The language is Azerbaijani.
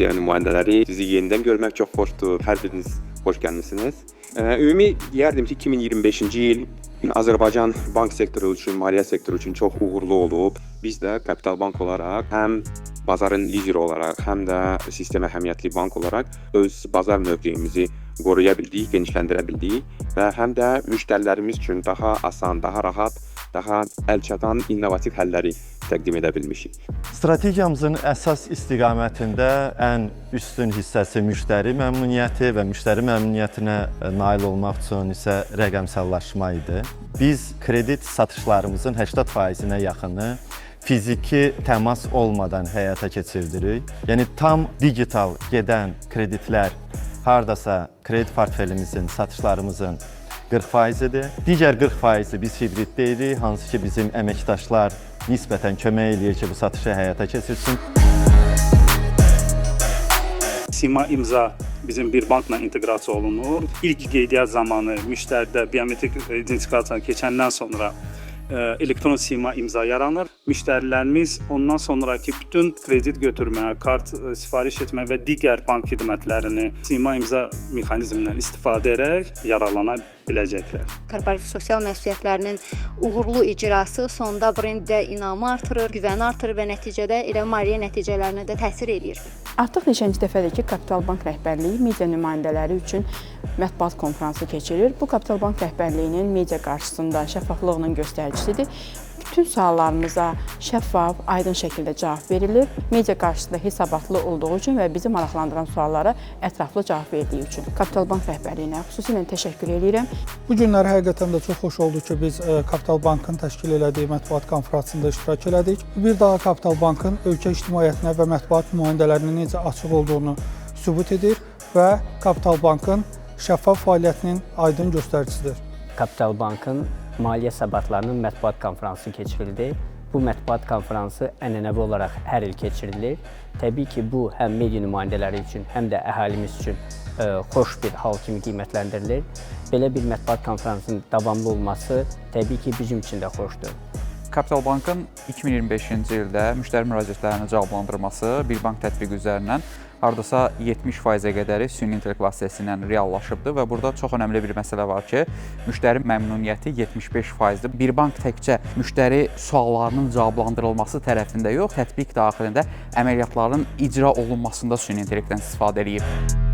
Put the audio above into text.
media nümayəndələri, sizi yenidən görmək çox xoşdur. Hər biriniz xoş gəlmisiniz. Ümumi deyərdim ki, 2025-ci il Azərbaycan bank sektoru üçün, maliyyə sektoru üçün çox uğurlu olub. Biz də Kapital Bank olaraq həm bazarın lideri olaraq, həm də sistem əhəmiyyətli bank olaraq öz bazar mövqeyimizi qoruya bildik, genişləndirə bildik və həm də müştərilərimiz üçün daha asan, daha rahat, daha əlçatan innovativ həlləri təqdim edə bilmişik. Strategiyamızın əsas istiqamətində ən üstün hissəsi müştəri məmnuniyyəti və müştəri məmnuniyyətinə nail olmaq üçün isə rəqəmsallaşma idi. Biz kredit satışlarımızın 80%-nə yaxını fiziki təmas olmadan həyata keçirdirik. Yəni tam digital gedən kreditlər hardasa kredit portfelimizin, satışlarımızın 40%-dir. Digər 40%-i biz hibrid deyirik, hansı ki bizim əməkdaşlar nisbətən kömək eləyir ki, bu satışı həyata keçirsin. Sima imza bizim bir bankla inteqrasiya olunur. İlk qeydiyyat zamanı müştəridə biometrik identifikasiya keçəndən sonra elektron sima imza yaranır. Müştərilərimiz ondan sonraki bütün kredit götürmə, kart sifariş etmə və digər bank xidmətlərini sima imza mexanizmindən istifadə edərək yararlana biləcəklər. Korporativ sosial məsuliyyətlərinin uğurlu icrası sonda brendə inamı artırır, güvəni artırır və nəticədə elə maliyyə nəticələrinə də təsir edir. Artıq neçənci dəfədir ki, Kapital Bank rəhbərliyi media nümayəndələri üçün mətbuat konfransı keçirir. Bu Kapital Bank rəhbərliyinin media qarşısında şəffaflığının göstəricisidir. Bütün suallarımıza şəffaf, aydın şəkildə cavab verilir. Media qarşısında hesabatlı olduğu üçün və bizi maraqlandıran suallara ətraflı cavab verdiyi üçün. Kapital Bank rəhbərliyinə xüsusilə təşəkkür edirəm. Bu günlər həqiqətən də çox xoş oldu ki, biz Kapital Bankın təşkil elədiyi mətbuat konfransında iştirak elədik. Bir daha Kapital Bankın ölkə ictimaiyyətinə və mətbuat nümayəndələrinə necə açıq olduğunu sübut edir və Kapital Bankın şəffaf fəaliyyətinin aydın göstəricisidir. Kapital Bankın maliyyə səbatlarının mətbuat konfransı keçirildi. Bu mətbuat konfransı ənənəvi olaraq hər il keçirilir. Təbii ki, bu həm media nümayəndələri üçün, həm də əhalimiz üçün xoş bir hal kimi qiymətləndirilir. Belə bir mətbuat konfransının davamlı olması təbii ki, bizim üçün də xoşdur. Kapital Bankın 2025-ci ildə müştəri müraciətlərini cavablandırması bir bank tətbiqi üzərindən hardasa 70%-ə qədəri süni intellekt vasitəsilə reallaşıbdır və burada çox önəmli bir məsələ var ki, müştəri məmnuniyyəti 75%-dir. Bir bank təkcə müştəri suallarının cavablandırılması tərəfində yox, tətbiq daxilində əməliyyatların icra olunmasında süni intellektdən istifadə edib.